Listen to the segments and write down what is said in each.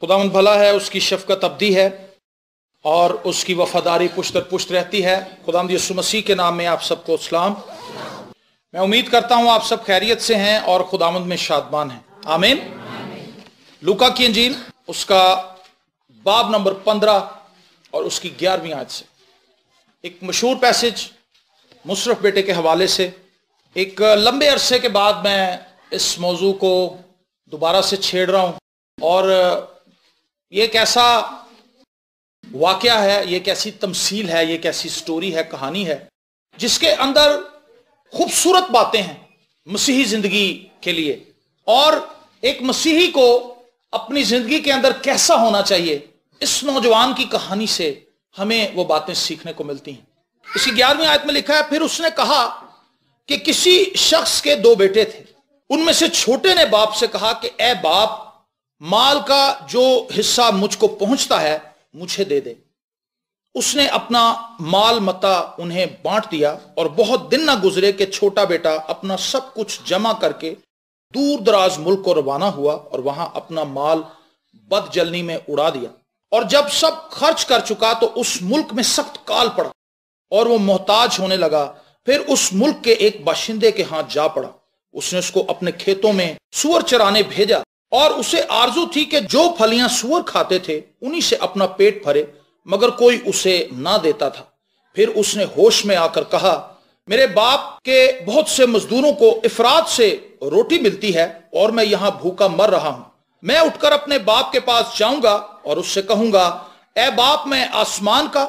खुदावंद भला है, उसकी शफकत अब्दी है और उसकी वफादारी पुश्त दर पुश्त रहती है। खुदावंद यीशु मसीह के नाम में आप सबको सलाम। मैं उम्मीद करता हूँ आप सब खैरियत से हैं और खुदावंद में शादमान हैं। आमीन। लूका की इंजील उसका बाब नंबर 15 और उसकी 11वीं आयत से एक मशहूर पैसेज मुशर्रफ बेटे के हवाले से। एक लंबे अरसे के बाद मैं इस मौजू को दोबारा से छेड़ रहा हूँ और ये एक ऐसा वाकया है, ये एक ऐसी तमसील है, ये एक ऐसी स्टोरी है, कहानी है जिसके अंदर खूबसूरत बातें हैं मसीही जिंदगी के लिए और एक मसीही को अपनी जिंदगी के अंदर कैसा होना चाहिए, इस नौजवान की कहानी से हमें वो बातें सीखने को मिलती हैं। इसकी 11वीं आयत में लिखा है, फिर उसने कहा कि किसी शख्स के 2 बेटे थे। उनमें से छोटे ने बाप से कहा कि ए बाप, माल का जो हिस्सा मुझको पहुंचता है मुझे दे दे। उसने अपना माल मता उन्हें बांट दिया और बहुत दिन ना गुजरे कि छोटा बेटा अपना सब कुछ जमा करके दूर दराज मुल्क को रवाना हुआ और वहां अपना माल बदजलनी में उड़ा दिया। और जब सब खर्च कर चुका तो उस मुल्क में सख्त काल पड़ा और वो मोहताज होने लगा। फिर उस मुल्क के एक बाशिंदे के हाथ जा पड़ा। उसने उसको अपने खेतों में सूअर चराने भेजा और उसे आरजू थी कि जो फलियां सूअर खाते थे उन्हीं से अपना पेट भरे, मगर कोई उसे ना देता था। फिर उसने होश में आकर कहा, मेरे बाप के बहुत से मजदूरों को इफरात से रोटी मिलती है और मैं यहां भूखा मर रहा हूं। मैं उठकर अपने बाप के पास जाऊंगा और उससे कहूंगा, ए बाप, मैं आसमान का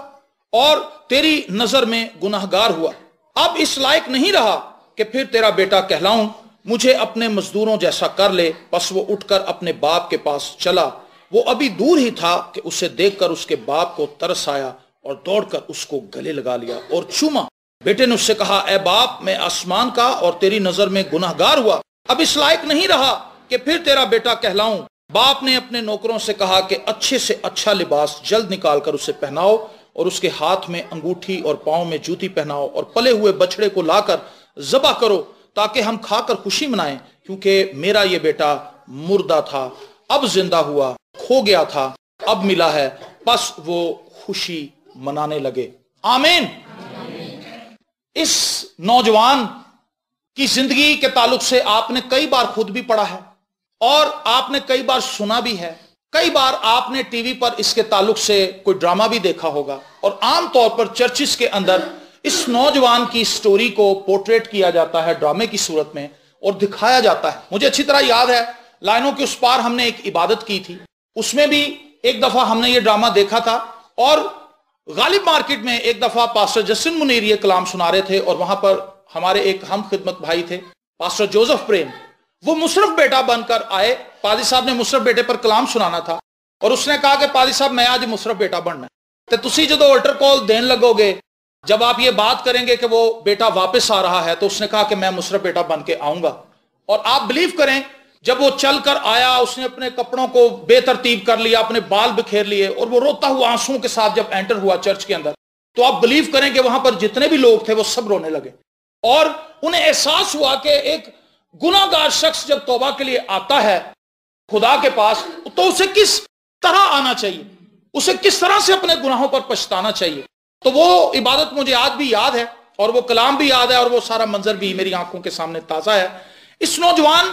और तेरी नजर में गुनाहगार हुआ, अब इस लायक नहीं रहा कि फिर तेरा बेटा कहलाऊं। मुझे अपने मजदूरों जैसा कर ले। बस वो उठकर अपने बाप के पास चला। वो अभी दूर ही था कि उसे देखकर उसके बाप को तरस आया और दौड़कर उसको गले लगा लिया और चूमा। बेटे ने उससे कहा, ए बाप, मैं आसमान का और तेरी नजर में गुनाहगार हुआ, अब इस लायक नहीं रहा कि फिर तेरा बेटा कहलाऊं। बाप ने अपने नौकरों से कहा कि अच्छे से अच्छा लिबास जल्द निकाल कर उसे पहनाओ और उसके हाथ में अंगूठी और पांव में जूती पहनाओ और पले हुए बछड़े को लाकर ज़बह करो ताकि हम खाकर खुशी मनाएं, क्योंकि मेरा ये बेटा मुर्दा था अब जिंदा हुआ, खो गया था अब मिला है। बस वो खुशी मनाने लगे। आमीन। इस नौजवान की जिंदगी के ताल्लुक से आपने कई बार खुद भी पढ़ा है और आपने कई बार सुना भी है। कई बार आपने टीवी पर इसके ताल्लुक से कोई ड्रामा भी देखा होगा और आमतौर पर चर्चिस के अंदर इस नौजवान की स्टोरी को पोर्ट्रेट किया जाता है ड्रामे की सूरत में और दिखाया जाता है। मुझे अच्छी तरह याद है, लाइनों के उस पार हमने एक इबादत की थी, उसमें भी एक दफा हमने ये ड्रामा देखा था और गालिब मार्केट में एक दफा पास्टर जस्टिन मुनीर ये कलाम सुना रहे थे और वहां पर हमारे एक हम खिदमत भाई थे पास्टर जोसेफ प्रेम, वो मुशर्रफ बेटा बनकर आए। पादी साहब ने मुशर्रफ बेटे पर कलाम सुनाना था और उसने कहा कि पादी साहब, मैं आज मुशर्रफ बेटा बनना है, तो तुसी जो अल्टर कॉल देन लगोगे, जब आप ये बात करेंगे कि वो बेटा वापस आ रहा है, तो उसने कहा कि मैं मुशर्रफ बेटा बन के आऊंगा। और आप बिलीव करें, जब वो चल कर आया, उसने अपने कपड़ों को बेतरतीब कर लिया, अपने बाल बिखेर लिए और वो रोता हुआ आंसुओं के साथ जब एंटर हुआ चर्च के अंदर, तो आप बिलीव करें कि वहां पर जितने भी लोग थे वो सब रोने लगे और उन्हें एहसास हुआ कि एक गुनाहगार शख्स जब तौबा के लिए आता है खुदा के पास, तो उसे किस तरह आना चाहिए, उसे किस तरह से अपने गुनाहों पर पछताना चाहिए। तो वो इबादत मुझे आज भी याद है और वो कलाम भी याद है और वो सारा मंजर भी मेरी आंखों के सामने ताजा है। इस नौजवान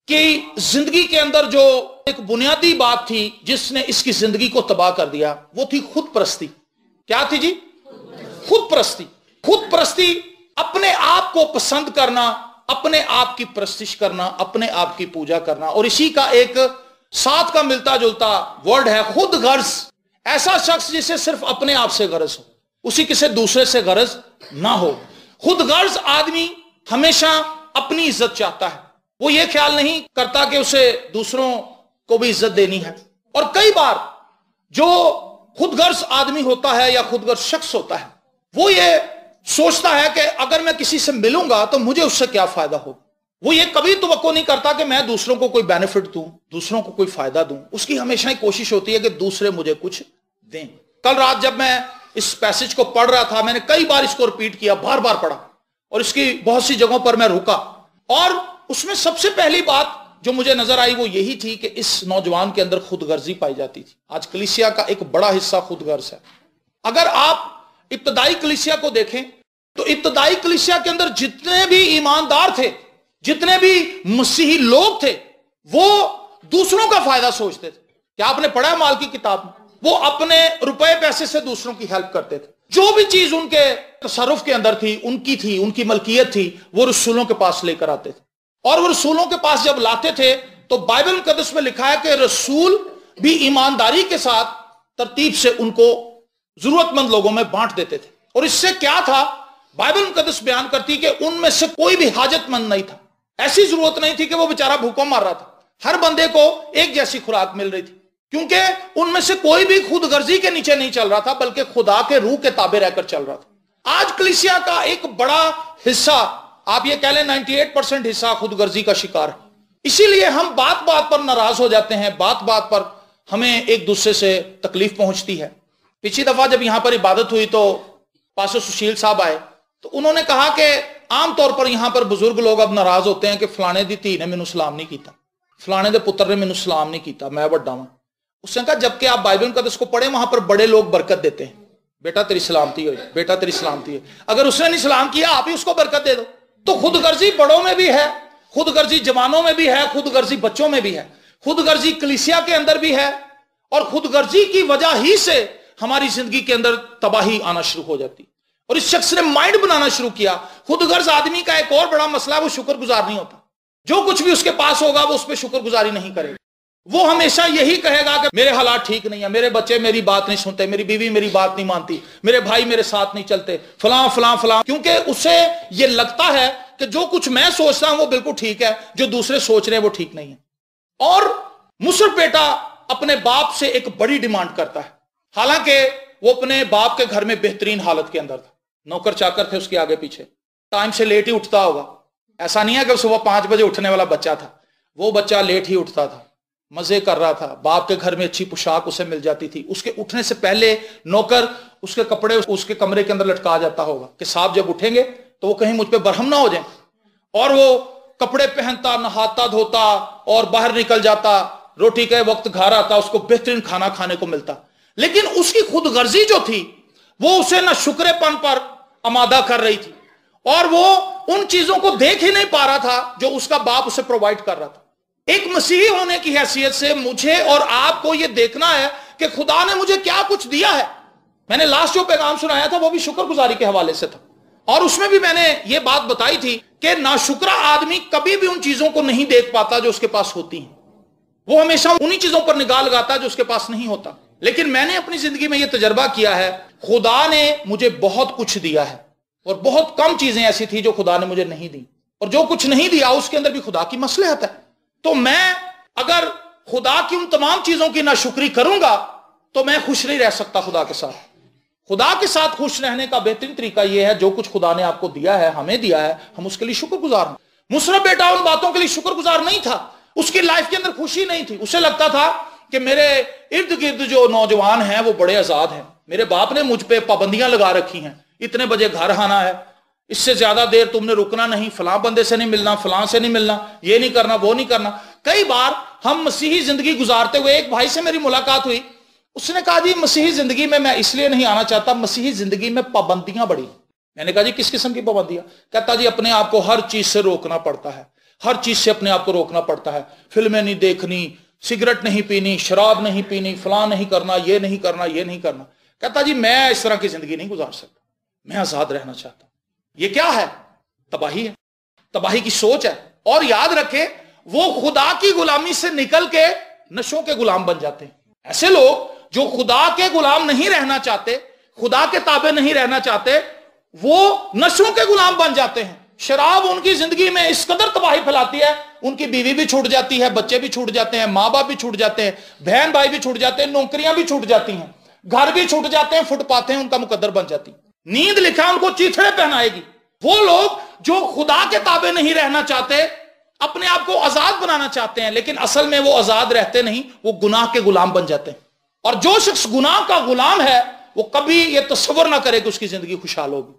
की जिंदगी के अंदर जो एक बुनियादी बात थी जिसने इसकी जिंदगी को तबाह कर दिया, वो थी खुद परस्ती। क्या थी जी? खुद परस्ती। खुद परस्ती, अपने आप को पसंद करना, अपने आप की परस्तिश करना, अपने आप की पूजा करना। और इसी का एक साथ का मिलता जुलता वर्ड है खुद गर्ज। ऐसा शख्स जिसे सिर्फ अपने आप से गरज हो, उसी किसी दूसरे से गरज ना हो। खुद गर्ज आदमी हमेशा अपनी इज्जत चाहता है, वो ये ख्याल नहीं करता कि उसे दूसरों को भी इज्जत देनी है। और कई बार जो खुदगर्ज आदमी होता है या खुदगर्ज शख्स होता है, वो ये सोचता है कि अगर मैं किसी से मिलूंगा तो मुझे उससे क्या फायदा हो। वो ये कभी तवक्को नहीं करता कि मैं दूसरों को कोई बेनिफिट दूं, दूसरों को कोई फायदा दूं। उसकी हमेशा ही कोशिश होती है कि दूसरे मुझे कुछ दें। कल रात जब मैं इस पैसेज को पढ़ रहा था, मैंने कई बार इसको रिपीट किया, बार बार पढ़ा और इसकी बहुत सी जगहों पर मैं रुका। और उसमें सबसे पहली बात जो मुझे नजर आई वो यही थी कि इस नौजवान के अंदर खुद गर्जी पाई जाती थी। आज कलीसिया का एक बड़ा हिस्सा खुद गर्ज है। अगर आप इब्तदाई कलीसिया को देखें तो इब्तदाई कलीसिया के अंदर जितने भी ईमानदार थे, जितने भी मसीही लोग थे, वो दूसरों का फायदा सोचते थे। क्या आपने पढ़ा है माल की किताब में? वो अपने रुपए पैसे से दूसरों की हेल्प करते थे। जो भी चीज उनके तसर्रुफ के अंदर थी, उनकी मलकियत थी, वो रसूलों के पास लेकर आते थे। और वो रसूलों के पास जब लाते थे तो बाइबल मुकद्दस में लिखा है कि रसूल भी ईमानदारी के साथ तरतीब से उनको जरूरतमंद लोगों में बांट देते थे। और इससे क्या था, बाइबल मुकद्दस बयान करती कि उनमें से कोई भी हाजतमंद नहीं था। ऐसी जरूरत नहीं थी कि वो बेचारा भूखों मर रहा था। हर बंदे को एक जैसी खुराक मिल रही थी, क्योंकि उनमें से कोई भी खुद गर्जी के नीचे नहीं चल रहा था, बल्कि खुदा के रूह के ताबे रहकर चल रहा था। आज कलीसिया का एक बड़ा हिस्सा, आप ये कह लें 98% हिस्सा खुद गर्जी का शिकार है। इसीलिए हम बात बात पर नाराज हो जाते हैं, बात बात पर हमें एक दूसरे से तकलीफ पहुंचती है। पिछली दफा जब यहां पर इबादत हुई तो पास्टर सुशील साहब आए, तो उन्होंने कहा कि आमतौर पर यहां पर बुजुर्ग लोग अब नाराज होते हैं कि फलाने दी धी ने मैनू सलाम नहीं किया, फलाने दे पुत्र ने मैनू सलाम नहीं किया, मैं बड़ा हूं। उसने कहा जबकि आप बाइबल मुकद्दस को पढ़े, वहां पर बड़े लोग बरकत देते हैं, बेटा तेरी सलामती हो, बेटा तेरी सलामती है। अगर उसने नहीं सलाम किया, आप ही उसको बरकत दे दो। तो खुदगर्जी बड़ों में भी है, खुदगर्जी जवानों में भी है, खुदगर्जी बच्चों में भी है, खुदगर्जी कलीसिया के अंदर भी है। और खुदगर्जी की वजह ही से हमारी जिंदगी के अंदर तबाही आना शुरू हो जाती। और इस शख्स ने माइंड बनाना शुरू किया। खुदगर्ज आदमी का एक और बड़ा मसला है, वो शुक्रगुजार नहीं होता। जो कुछ भी उसके पास होगा वो उस पर शुक्रगुजारी नहीं करेगा। वो हमेशा यही कहेगा कि मेरे हालात ठीक नहीं है, मेरे बच्चे मेरी बात नहीं सुनते, मेरी बीवी मेरी बात नहीं मानती, मेरे भाई मेरे साथ नहीं चलते, फलां फलां फलां। क्योंकि उसे ये लगता है कि जो कुछ मैं सोचता हूं वो बिल्कुल ठीक है, जो दूसरे सोच रहे हैं वो ठीक नहीं है। और मुसर बेटा अपने बाप से एक बड़ी डिमांड करता है, हालांकि वो अपने बाप के घर में बेहतरीन हालत के अंदर था, नौकर चाकर थे उसके आगे पीछे, टाइम से लेट ही उठता होगा। ऐसा नहीं है कि सुबह 5 बजे उठने वाला बच्चा था, वो बच्चा लेट ही उठता था, मजे कर रहा था, बाप के घर में अच्छी पोशाक उसे मिल जाती थी। उसके उठने से पहले नौकर उसके कपड़े उसके कमरे के अंदर लटका जाता होगा कि साहब जब उठेंगे तो वो कहीं मुझ पे बरहम ना हो जाए। और वो कपड़े पहनता, नहाता धोता और बाहर निकल जाता, रोटी के वक्त घर आता, उसको बेहतरीन खाना खाने को मिलता। लेकिन उसकी खुदगर्जी जो थी वो उसे ना शुक्रेपन पर आमादा कर रही थी, और वो उन चीजों को देख ही नहीं पा रहा था जो उसका बाप उसे प्रोवाइड कर रहा था। एक मसीही होने की हैसियत से मुझे और आपको यह देखना है कि खुदा ने मुझे क्या कुछ दिया है। मैंने लास्ट जो पैगाम सुनाया था वो भी शुक्रगुजारी के हवाले से था, और उसमें भी मैंने ये बात बताई थी कि नाशुक्रा आदमी कभी भी उन चीजों को नहीं देख पाता जो उसके पास होती हैं। वो हमेशा उन्हीं चीजों पर निगाह लगाता जो उसके पास नहीं होता। लेकिन मैंने अपनी जिंदगी में यह तजर्बा किया है, खुदा ने मुझे बहुत कुछ दिया है, और बहुत कम चीजें ऐसी थी जो खुदा ने मुझे नहीं दी, और जो कुछ नहीं दिया उसके अंदर भी खुदा की मसलहत है। तो मैं अगर खुदा की उन तमाम चीजों की नाशुक्री करूंगा तो मैं खुश नहीं रह सकता खुदा के साथ। खुदा के साथ खुश रहने का बेहतरीन तरीका यह है, जो कुछ खुदा ने आपको दिया है, हमें दिया है, हम उसके लिए शुक्रगुजार हैं। मुसरफ बेटा उन बातों के लिए शुक्रगुजार नहीं था, उसकी लाइफ के अंदर खुशी नहीं थी। उसे लगता था कि मेरे इर्द गिर्द जो नौजवान हैं वो बड़े आजाद हैं, मेरे बाप ने मुझ पे पाबंदियां लगा रखी हैं, इतने बजे घर आना है, इससे ज्यादा देर तुमने रुकना नहीं, फलां बंदे से नहीं मिलना, फलां से नहीं मिलना, ये नहीं करना, वो नहीं करना। कई बार हम मसीही जिंदगी गुजारते हुए, एक भाई से मेरी मुलाकात हुई, उसने कहा जी मसीही जिंदगी में मैं इसलिए नहीं आना चाहता, मसीही जिंदगी में पाबंदियां बड़ी। मैंने कहा जी किस किस्म की पाबंदियां? कहता जी अपने आप को हर चीज से रोकना पड़ता है, हर चीज से अपने आप को रोकना पड़ता है, फिल्में नहीं देखनी, सिगरेट नहीं पीनी, शराब नहीं पीनी, फलां नहीं करना, ये नहीं करना, ये नहीं करना। कहता जी मैं इस तरह की जिंदगी नहीं गुजार सकता, मैं आजाद रहना चाहता हूं। ये क्या है? तबाही है, तबाही की सोच है। और याद रखें वो खुदा की गुलामी से निकल के नशों के गुलाम बन जाते हैं। ऐसे लोग जो खुदा के गुलाम नहीं रहना चाहते, खुदा के ताबे नहीं रहना चाहते, वो नशों के गुलाम बन जाते हैं। शराब उनकी जिंदगी में इस कदर तबाही फैलाती है, उनकी बीवी भी छूट जाती है, बच्चे भी छूट जाते हैं, माँ बाप भी छूट जाते हैं, बहन भाई भी छूट जाते हैं, नौकरियां भी छूट जाती हैं, घर भी छूट जाते हैं, फुटपाथें उनका मुकद्दर बन जाती। नींद लिखा उनको चीथड़े पहनाएगी। वो लोग जो खुदा के ताबे नहीं रहना चाहते, अपने आप को आजाद बनाना चाहते हैं, लेकिन असल में वो आजाद रहते नहीं, वो गुनाह के गुलाम बन जाते हैं। और जो शख्स गुनाह का गुलाम है वो कभी ये तस्वर ना करे कि उसकी जिंदगी खुशहाल होगी।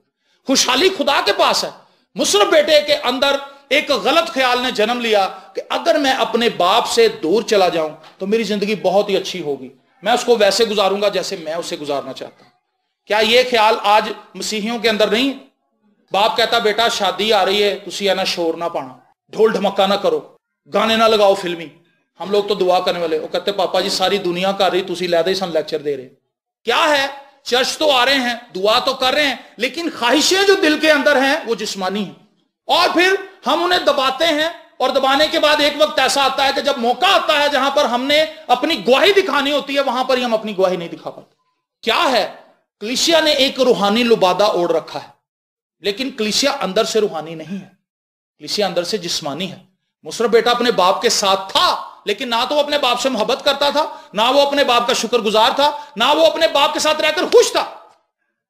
खुशहाली खुदा के पास है। मुसरफ बेटे के अंदर ایک غلط خیال نے جنم لیا کہ اگر میں اپنے باپ سے دور چلا جاؤں تو میری زندگی بہت ہی اچھی ہوگی، میں اس کو ویسے گزاروں گا جیسے میں اسے گزارنا چاہتا ہوں۔ کیا یہ خیال آج مسیحیوں کے اندر نہیں؟ باپ کہتا بیٹا شادی آ رہی ہے، تسی ہے نا شور نہ پانا، ڈھول ڈھمکا نہ کرو، گانے نہ لگاؤ فلمی۔ ہم لوگ تو دعا کرنے والے، وہ کہتے پاپا جی ساری دنیا کر رہی، تسی لے دے سن لیکچر دے رہے۔ کیا ہے، چرچ تو آ رہے ہیں، دعا تو کر رہے ہیں، لیکن خواہشیں جو دل کے اندر ہیں وہ جسمانی ہیں، اور پھر ہم انہیں دباتے ہیں، اور دبانے کے بعد ایک وقت ایسا آتا ہے کہ جب موقع آتا ہے جہاں پر ہم نے اپنی گواہی دکھانی ہوتی ہے، وہاں پر ہی ہم اپنی گواہی نہیں دکھا پاتے۔ کیا ہے، کلیسیا نے ایک روحانی لبادہ اوڑھ رکھا ہے، لیکن کلیسیا اندر سے روحانی نہیں ہے، کلیسیا اندر سے جسمانی ہے۔ مصرف بیٹا اپنے باپ کے ساتھ تھا، لیکن نہ تو وہ اپنے باپ سے محبت کرتا تھا، نہ وہ اپنے باپ کا شکر گزار تھا، نہ وہ اپنے باپ کے ساتھ رہ کر خوش تھا۔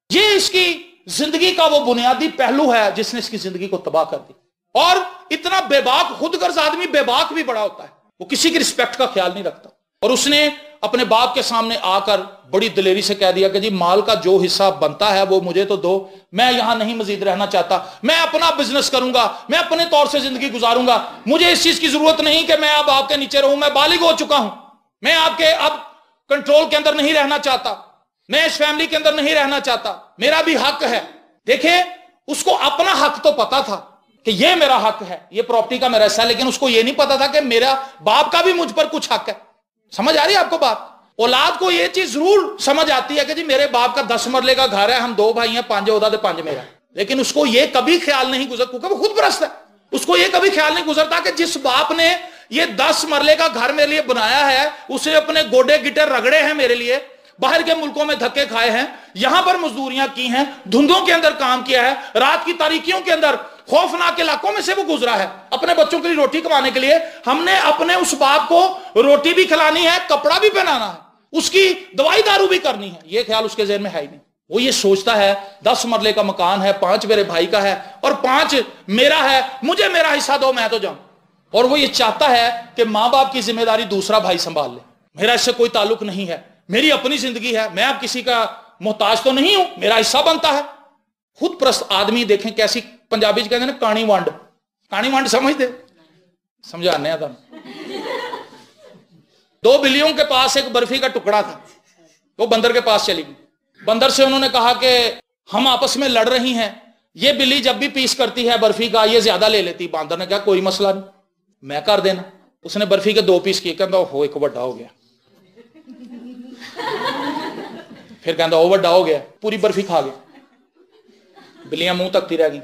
یہ اس کی زندگی کا وہ بنیادی پہلو ہے جس نے اس کی زندگی کو تباہ کر دی۔ اور اتنا بے باک، خود غرض آدمی بے باک بھی بڑا ہوتا ہے، وہ کسی کی رسپیکٹ کا خیال نہیں رکھتا، اور اس نے اپنے باپ کے سامنے آ کر بڑی دلیری سے کہہ دیا کہ جی مال کا جو حصہ بنتا ہے وہ مجھے تو دو، میں یہاں نہیں مزید رہنا چاہتا، میں اپنا بزنس کروں گا، میں اپنے طور سے زندگی گزاروں گا، مجھے اس چیز کی ضرورت نہیں کہ میں اب آپ کے نیچے رہوں، میں بالغ ہو چکا ہوں، میں آپ کے اب کنٹرول کے اندر نہیں رہنا چاہتا، میں اس فیملی کے اندر نہیں رہنا چاہتا، میرا بھی حق ہے۔ دیکھیں، اس کو اپنا حق تو پتا تھا کہ یہ میرا حق ہے، یہ پراپرٹی کا میرا حصہ ہے، لیکن اس کو یہ نہیں پتا تھا کہ میرا باپ کا بھی مجھ پر کچھ حق ہے۔ سمجھ آ رہی ہے آپ کو بات؟ اولاد کو یہ چیز ضرور سمجھ آتی ہے کہ جی میرے باپ کا 10 مرلے کا گھر ہے، ہم 2 بھائی ہیں، 5 عہدہ دے 5 میرا، لیکن اس کو یہ کبھی خیال نہیں گزرتا، کیونکہ وہ خود پرست ہے، اس کو یہ کبھی خیال نہیں گزرتا کہ جس باپ نے یہ 10 مرلے کا گھر میرے لیے بنایا ہے، اسے اپنے گوڈے گٹر رگڑے ہیں میرے لیے، باہر کے ملکوں میں دھکے کھائے ہیں، یہاں پر مزدوریاں کی ہیں، دھندوں کے اندر کام کیا ہے، رات کی تاریکیوں کے اندر خوفناک علاقوں میں سے وہ گزرا ہے اپنے بچوں کے لیے روٹی کمانے کے لیے۔ ہم نے اپنے اس باپ کو روٹی بھی کھلانی ہے، کپڑا بھی پہنانا ہے، اس کی دوائی دارو بھی کرنی ہے، یہ خیال اس کے ذہن میں ہے ہی نہیں۔ وہ یہ سوچتا ہے 10 مرلے کا مکان ہے، 5 میرے بھائی کا ہے اور 5 میرا ہے، مجھے میرا حصہ دو، میں تو جاؤں۔ اور وہ یہ چاہتا ہے کہ ماں باپ کی ذمہ داری دوسرا بھائی سنبھال لے، میرا اس سے کوئی تعلق نہیں ہے، میری اپنی زندگی ہے، میں اب کسی کا محتاج تو نہیں ہوں، میرا حصہ بنتا ہے۔ خود پرست آدمی دیکھیں کیسی، پنجابی کہتے ہیں نا کانی وانڈ، کانی وانڈ سمجھتے؟ سمجھانے تم 2 بلیوں کے پاس ایک برفی کا ٹکڑا تھا، وہ بندر کے پاس چلی گئی، بندر سے انہوں نے کہا کہ ہم آپس میں لڑ رہی ہیں، یہ بلی جب بھی پیس کرتی ہے برفی کا یہ زیادہ لے لیتی۔ باندر نے کہا کوئی مسئلہ نہیں، میں کر دینا۔ اس نے برفی کے 2 پیس کیے، کہتا ہو ایک بڑا ہو گیا، پھر کہتا وہ بڑا ہو گیا، پوری برفی کھا گیا، بلیاں منہ تکتی رہ گئی۔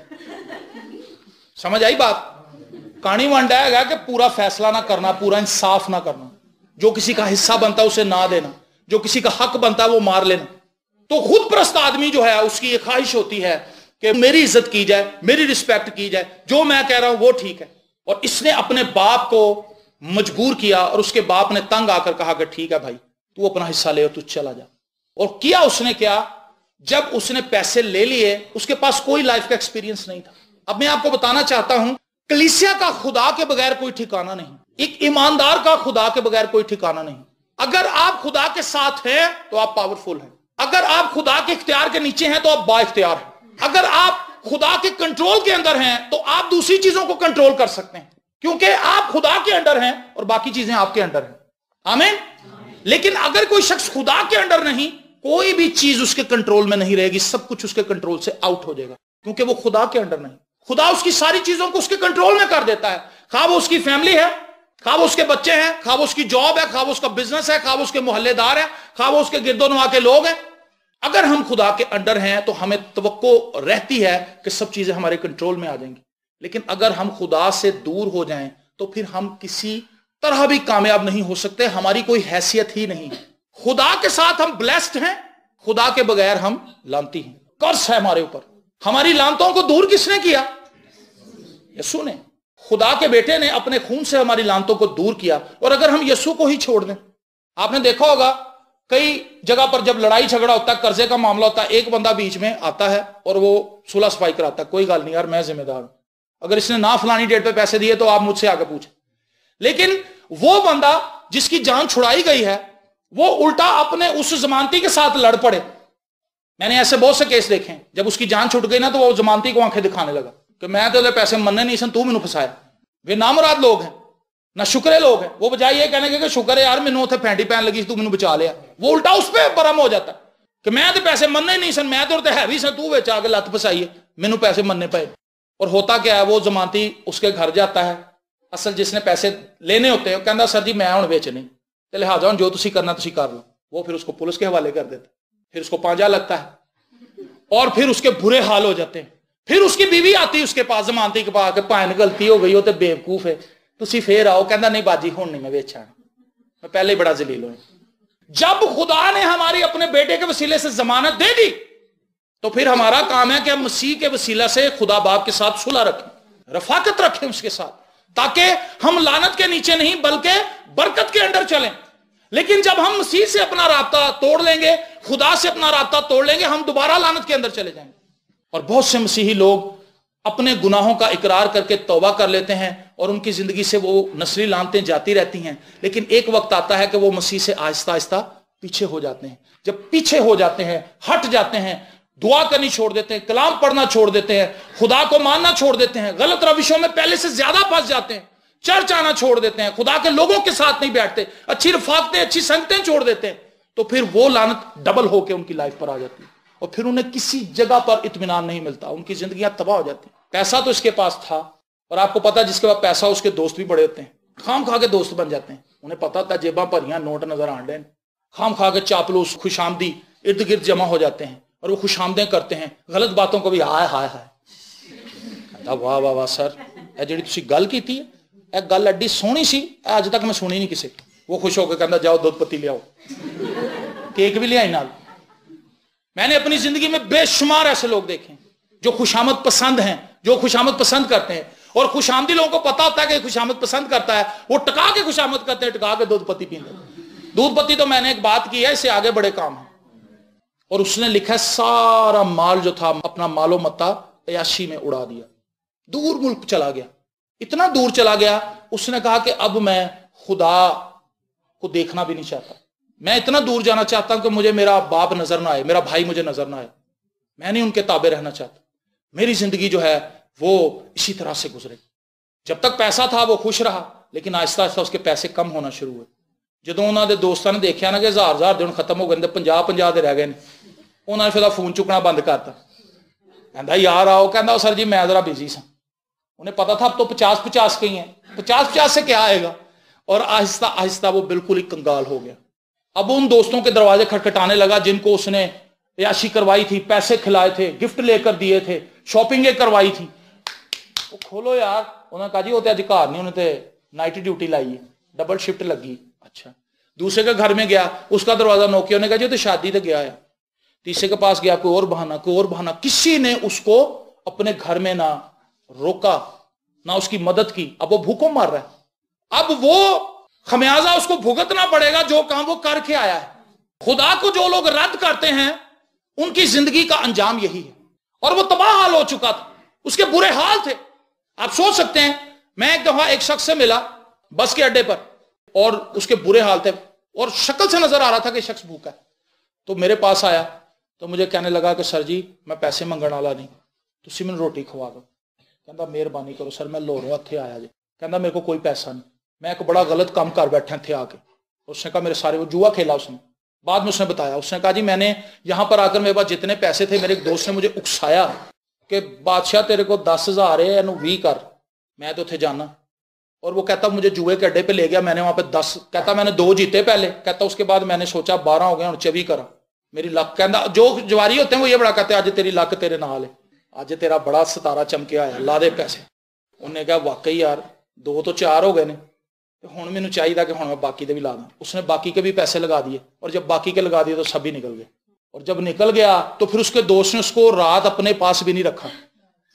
سمجھ آئی بات؟ کہانی وانڈا ہے کہ پورا فیصلہ نہ کرنا، پورا انصاف نہ کرنا، جو کسی کا حصہ بنتا ہے اسے نہ دینا، جو کسی کا حق بنتا ہے وہ مار لینا۔ تو خود پرست آدمی جو ہے اس کی یہ خواہش ہوتی ہے کہ میری عزت کی جائے، میری رسپیکٹ کی جائے، جو میں کہہ رہا ہوں وہ ٹھیک ہے۔ اور اس نے اپنے باپ کو مجبور کیا، اور اس کے باپ نے تنگ آ کر کہا کہ ٹھیک ہے بھائی تو اپنا حصہ لے اور تو چلا جا۔ اور کیا اس نے کیا، جب اس نے پیسے لے لیے، اس کے پاس کوئی لائف کا ایکسپیرینس نہیں تھا۔ اب میں آپ کو بتانا چاہتا ہوں، کلیسیا کا خدا کے بغیر کوئی ٹھکانہ نہیں، ایک ایماندار کا خدا کے بغیر کوئی ٹھکانہ نہیں۔ اگر آپ خدا کے ساتھ ہیں تو آپ پاورفل ہیں، اگر آپ خدا کے اختیار کے نیچے ہیں تو آپ با اختیار ہیں، اگر آپ خدا کے کنٹرول کے اندر ہیں تو آپ دوسری چیزوں کو کنٹرول کر سکتے ہیں، کیونکہ آپ خدا کے انڈر ہیں اور باقی چیزیں آپ کے انڈر ہیں۔ آمین۔ لیکن اگر کوئی شخص خدا کے انڈر نہیں، کوئی بھی چیز اس کے کنٹرول میں نہیں رہے گی، سب کچھ اس کے کنٹرول سے آؤٹ ہو جائے گا، کیونکہ وہ خدا کے انڈر نہیں۔ خدا اس کی ساری چیزوں کو اس کے کنٹرول میں کر دیتا ہے، خواہ وہ اس کی فیملی ہے، خواہ وہ اس کے بچے ہیں، خواہ وہ اس کی جاب ہے، خواہ وہ اس کا بزنس ہے، خواہ وہ اس کے محلے دار ہیں، خواہ وہ اس کے گرد و نواح کے لوگ ہیں۔ اگر ہم خدا کے انڈر ہیں تو ہمیں توقع رہتی ہے کہ سب چیزیں ہمارے کنٹرول میں آ جائیں گی، لیکن اگر ہم خدا سے دور ہو جائیں تو پھر ہم کسی طرح بھی کامیاب نہیں ہو سکتے، ہماری کوئی حیثیت ہی نہیں۔ خدا کے ساتھ ہم بلیسڈ ہیں، خدا کے بغیر ہم لعنتی ہیں، قرض ہے ہمارے اوپر۔ ہماری لعنتوں کو دور کس نے کیا؟ یسوع نے۔ خدا کے بیٹے نے اپنے خون سے ہماری لعنتوں کو دور کیا۔ اور اگر ہم یسوع کو ہی چھوڑ دیں، آپ نے دیکھا ہوگا کئی جگہ پر جب لڑائی جھگڑا ہوتا ہے، قرضے کا معاملہ ہوتا ہے، ایک بندہ بیچ میں آتا ہے اور وہ صلح صفائی کراتا ہے، کوئی گل نہیں یار میں ذمہ دار ہوں، اگر اس نے نہ فلانی ڈیٹ پہ پیسے دیے تو آپ مجھ سے آ کے پوچھیں۔ لیکن وہ بندہ جس کی جان چھڑائی گئی ہے وہ الٹا اپنے اس ضمانتی کے ساتھ لڑ پڑے۔ میں نے ایسے بہت سے کیس دیکھے ہیں، جب اس کی جان چھوٹ گئی نا تو وہ ضمانتی کو آنکھیں دکھانے لگا کہ میں تو پیسے مننے نہیں سن, تو مینوں پھسایا. وہ نامراد لوگ ہیں, نہ شکرے لوگ ہیں. وہ بجائے یہ کہنے کے کہ شکر ہے یار مینوں اتنے پھینٹی پہن لگی تو مینوں بچا لیا, وہ الٹا اس پہ برہم ہو جاتا ہے کہ میں تو پیسے مننے نہیں سن, میں تو ہیوی سن, تو وچ آ کے لت پھسائی ہے, مینوں پیسے مننے پئے. اور ہوتا کیا ہے, وہ ضمانتی اس کے گھر جاتا ہے, اصل جس نے پیسے لینے ہوتے ہیں وہ کہندا سر جی میں ہن وچ نہیں, تے لہٰذا ہن جو تسی کرنا تسی کر لو. وہ پھر اس کو پولیس کے حوالے کر دیتا, پھر اس کو پانجا لگتا ہے, اور پھر اس کے برے حال ہو جاتے ہیں. پھر اس کی بیوی آتی اس کے پاس ضمانتی کے پاس کہ پائن غلطی ہو گئی ہو تے بیوقوف ہے, تسی پھر آؤ. کہندا نہیں باجی ہن نہیں میں وچ آنا, میں پہلے ہی بڑا ذلیل ہوں. جب خدا نے ہماری اپنے بیٹے کے وسیلے سے ضمانت دے دی تو پھر ہمارا کام ہے کہ ہم مسیح کے وسیلہ سے خدا باپ کے ساتھ صلح رکھیں, رفاقت رکھیں اس کے ساتھ, تاکہ ہم لعنت کے نیچے نہیں بلکہ برکت کے اندر چلیں. لیکن جب ہم مسیح سے اپنا رابطہ توڑ لیں گے, خدا سے اپنا رابطہ توڑ لیں گے, ہم دوبارہ لعنت کے اندر چلے جائیں گے. اور بہت سے مسیحی لوگ اپنے گناہوں کا اقرار کر کے توبہ کر لیتے ہیں اور ان کی زندگی سے وہ نسلی لعنتیں جاتی رہتی ہیں, لیکن ایک وقت آتا ہے کہ وہ مسیح سے آہستہ آہستہ پیچھے ہو جاتے ہیں. جب پیچھے ہو جاتے ہیں, ہٹ جاتے ہیں, دعا کرنی چھوڑ دیتے ہیں, کلام پڑھنا چھوڑ دیتے ہیں, خدا کو ماننا چھوڑ دیتے ہیں, غلط روشوں میں پہلے سے زیادہ پھنس جاتے ہیں, چرچ آنا چھوڑ دیتے ہیں, خدا کے لوگوں کے ساتھ نہیں بیٹھتے, اچھی رفاقتیں اچھی سنگتیں چھوڑ دیتے ہیں, تو پھر وہ لعنت ڈبل ہو کے ان کی لائف پر آ جاتی ہے اور پھر انہیں کسی جگہ پر اطمینان نہیں ملتا, ان کی زندگیاں تباہ ہو جاتی ہیں. پیسہ تو اس کے پاس تھا, اور آپ کو پتا جس کے پاس پیسہ اس کے دوست بھی بڑے ہوتے ہیں, خام کھا کے دوست بن جاتے ہیں. انہیں پتا ہوتا ہے جیباں بھریاں نوٹ نظر آن ڈے, خام کھا کے چاپلوس خوش آمدی ارد گرد جمع ہو جاتے ہیں اور وہ خوش آمدیں کرتے ہیں, غلط باتوں کو بھی ہائے ہائے ہائے, واہ واہ واہ سر اے جڑی تسی گل کیتی ہے اے گل ایڈی سونی سی, اج تک میں سنی نہیں کسی. وہ خوش ہو کے کہندا جاؤ دودھ پتی لے آؤ, کیک بھی لے آئی نال. میں نے اپنی زندگی میں بے شمار ایسے لوگ دیکھے ہیں جو خوشامد پسند ہیں, جو خوشامد پسند کرتے ہیں, اور خوش آمدی لوگوں کو پتا ہوتا ہے کہ خوشامد پسند کرتا ہے, وہ ٹکا کے خوشامد کرتے ہیں, ٹکا کے دودھ پتی پیتے ہیں. دودھ پتی تو میں نے ایک بات کی ہے, اس سے آگے بڑے کام ہیں. اور اس نے لکھا ہے سارا مال جو تھا اپنا مال و متا عیاشی میں اڑا دیا, دور ملک چلا گیا, اتنا دور چلا گیا. اس نے کہا کہ اب میں خدا کو دیکھنا بھی نہیں چاہتا, میں اتنا دور جانا چاہتا ہوں کہ مجھے میرا باپ نظر نہ آئے, میرا بھائی مجھے نظر نہ آئے, میں نہیں ان کے تابع رہنا چاہتا. میری زندگی جو ہے وہ اسی طرح سے گزرے. جب تک پیسہ تھا وہ خوش رہا, لیکن آہستہ آہستہ اس کے پیسے کم ہونا شروع ہوئے. جدوں انہوں نے دوستوں نے دیکھا نا کہ ہزار دن ختم ہو گئے, 50 دے رہ گئے, انہوں نے پھر فون چکنا بند کرتا. کہندا یار آؤ, کہندا سر جی میں ذرا بزی سا. انہیں پتا تھا اب تو 50 کے ہی ہیں, 50 سے کیا آئے گا. اور آہستہ آہستہ وہ بالکل ہی کنگال ہو گیا. اب ان دوستوں کے دروازے کھٹکھٹانے لگا جن کو اس نے عیاشی کروائی تھی, پیسے کھلائے تھے, گفٹ لے کر دیے تھے, شاپنگیں کروائی تھی. وہ کھولو یار, انہوں نے کہا جی وہ تو اج گھر نہیں, انہوں نے نائٹ ڈیوٹی لائی ہے, ڈبل شفٹ لگی. اچھا. دوسرے کے گھر میں گیا, اس کا دروازہ نوکیا, انہوں نے کہا جی تو شادی تو گیا ہے. تیسرے کے پاس گیا, کوئی اور بہانا, کوئی اور بہانا, کسی نے اس کو اپنے گھر میں نہ روکا نہ اس کی مدد کی. اب وہ بھوکوں مار رہا ہے, اب وہ خمیازہ اس کو بھگتنا پڑے گا جو کام وہ کر کے آیا ہے. خدا کو جو لوگ رد کرتے ہیں ان کی زندگی کا انجام یہی ہے. اور وہ تباہ حال ہو چکا تھا, اس کے برے حال تھے. آپ سوچ سکتے ہیں, میں ایک دفعہ ایک شخص سے ملا بس کے اڈے پر, اور اس کے برے حال تھے, اور شکل سے نظر آ رہا تھا کہ شخص بھوکا ہے. تو میرے پاس آیا تو مجھے کہنے لگا کہ سر جی میں پیسے منگن والا نہیں, تسی مینوں روٹی کھوا دو. کہندا مہربانی کرو سر, میں لوروں اتھے آیا جی. کہندا میرے کو کوئی پیسہ نہیں, میں ایک بڑا غلط کام کر بیٹھا تھے آ کے. اس نے کہا میرے سارے, وہ جوا کھیلا اس نے, بعد میں اس نے بتایا, اس نے کہا جی میں نے یہاں پر آ کر میرے پاس جتنے پیسے تھے, میرے ایک دوست نے مجھے اکسایا کہ بادشاہ تیرے کو 10,000 ہے, اینو 20 کر, میں تو اتنے جانا. اور وہ کہتا مجھے جوئے کے اڈے پہ لے گیا, میں نے وہاں پہ 10, کہتا میں نے 2 جیتے پہلے, کہتا اس کے بعد میں نے سوچا 12 ہو گئے, اور 24 کرا, میری لک. کہتا جو جواری ہوتے ہیں وہ یہ بڑا کہتے ہیں آج تیری لک تیرے نال ہے, آج تیرا بڑا ستارہ چمکیا ہے, لا دے پیسے. انہوں نے کہا واقعی یار 2 تو 4 ہو گئے نے, ہوں مینوں چاہیے کہ ہوں میں باقی دے بھی لا دوں. اس نے باقی کے بھی پیسے لگا دیے, اور جب باقی کے لگا دیے تو سب ہی نکل گئے. اور جب نکل گیا تو پھر اس کے دوست نے اس کو رات اپنے پاس بھی نہیں رکھا,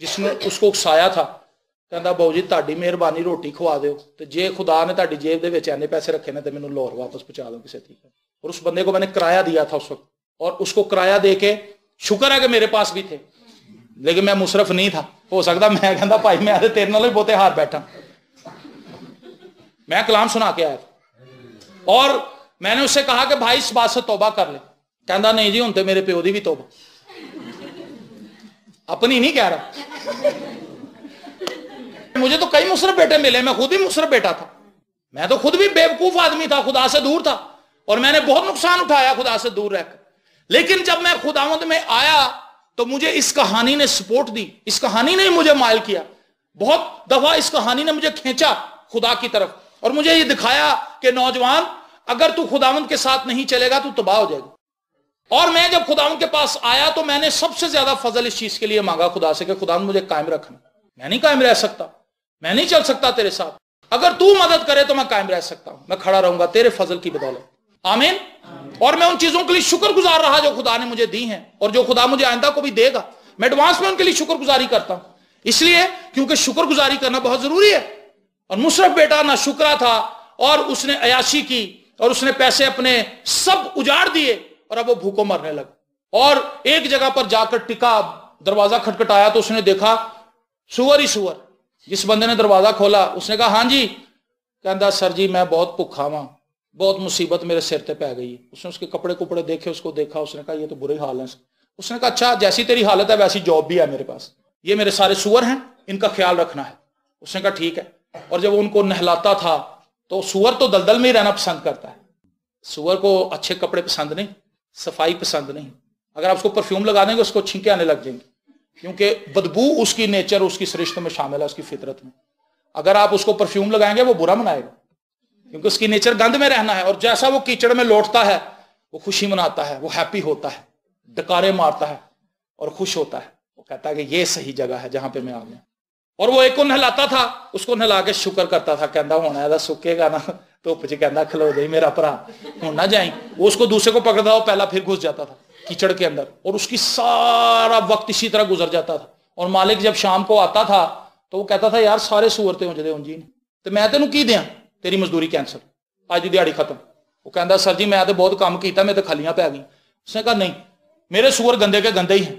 جس نے اس کو اکسایا تھا. کہندا باؤ جی تہاڈی مہربانی روٹی کھوا دیو, تے جے خدا نے تہاڈی جیب دے وچ اینے پیسے رکھے نے تے مینوں لاہور واپس پہنچا دو کسی طریقے. اور اس بندے کو میں نے کرایہ دیا تھا اس وقت, اور اس کو کرایہ دے کے شکر ہے کہ میرے پاس بھی تھے, لیکن میں مصرف نہیں تھا. ہو سکتا میں کہندا بھائی میں تیرے نال بھی بہتے ہار بیٹھا. میں کلام سنا کے آیا تھا اور میں نے اس سے کہا کہ بھائی اس بات سے توبہ کر لے. کہندا نہیں جی ہن تے میرے پیو دی بھی توبہ, اپنی نہیں کہہ رہا. मुझे तो कई मुसरफ बेटे मिले, मैं खुद ही मुसरफ बेटा था, मैं तो खुद भी बेवकूफ आदमी था, खुदा से दूर था, और मैंने बहुत नुकसान उठाया खुदा से दूर रहकर। लेकिन जब मैं खुदावंद में आया तो मुझे इस कहानी ने सपोर्ट दी, इस कहानी ने मुझे माइल किया। बहुत दफा इस कहानी ने मुझे खींचा खुदा की तरफ, और मुझे ये दिखाया कि नौजवान, अगर तू खुदावंद के साथ नहीं चलेगा तो तबाह हो जाएगा। और मैं जब खुदावंद के पास आया तो मैंने सबसे ज्यादा फजल इस चीज के लिए मांगा खुदा से कि खुदावंद मुझे कायम रखना, मैं नहीं कायम रह सकता, मैं नहीं चल सकता तेरे साथ, अगर तू मदद करे तो मैं कायम रह सकता हूं, मैं खड़ा रहूंगा तेरे फजल की बदौलत। आमीन। और मैं उन चीजों के लिए शुक्रगुजार रहा जो खुदा ने मुझे दी हैं, और जो खुदा मुझे आइंदा को भी देगा, मैं एडवांस में उनके लिए शुक्रगुजारी करता हूं, इसलिए क्योंकि शुक्रगुजारी करना बहुत जरूरी है। और मुशरफ बेटा ना शुक्रा था, और उसने अयाशी की, और उसने पैसे अपने सब उजाड़ दिए, और अब वो भूखों मरने लगा। और एक जगह पर जाकर टिका, दरवाजा खटखटाया तो उसने देखा सुअर ही सुअर। जिस बंदे ने दरवाजा खोला उसने कहा, हाँ जी। कहता, सर जी मैं बहुत भुखा हुआ, बहुत मुसीबत मेरे सिर पे पै गई। उसने उसके कपड़े कुपड़े देखे, उसको देखा, उसने कहा ये तो बुरे हाल है। उसने कहा, अच्छा जैसी तेरी हालत है वैसी जॉब भी है मेरे पास, ये मेरे सारे सुअर हैं, इनका ख्याल रखना है। उसने कहा ठीक है। और जब उनको नहलाता था तो सुअर तो दलदल में ही रहना पसंद करता है, सुअर को अच्छे कपड़े पसंद नहीं, सफाई पसंद नहीं। अगर आप उसको परफ्यूम लगा देंगे उसको छींके आने लग जाएंगे, क्योंकि बदबू उसकी नेचर, उसकी सरिश्त में शामिल है, उसकी फितरत में। अगर आप उसको परफ्यूम लगाएंगे वो बुरा मनाएगा, क्योंकि उसकी नेचर गंद में रहना है। और जैसा वो कीचड़ में लौटता है वो खुशी मनाता है, वो हैप्पी होता है, डकारे मारता है और खुश होता है। वो कहता है कि ये सही जगह है जहां पे मैं आ गया। और वो एक को नहलाता था, उसको नहला के शुक्र करता था, कहता होना है सुकेगा ना धुप च, कहता खलो जाई मेरा भरा हूं ना जाई। वो उसको दूसरे को पकड़ता, वो पहला फिर घुस जाता था कीचड़ के अंदर, और उसकी सारा वक्त इसी तरह गुजर जाता था। और मालिक जब शाम को आता था तो वो कहता था, यार सारे सूरते उंजदे उंजी ने, तो मैं तेन की दियां, तेरी मजदूरी कैंसल, अज की दिहाड़ी खत्म। वो कहता, सर जी मैं तो बहुत काम किया, मैं तो खलियां पै गई। उसने कहा नहीं, मेरे सूअर गंदे के गंदे ही हैं,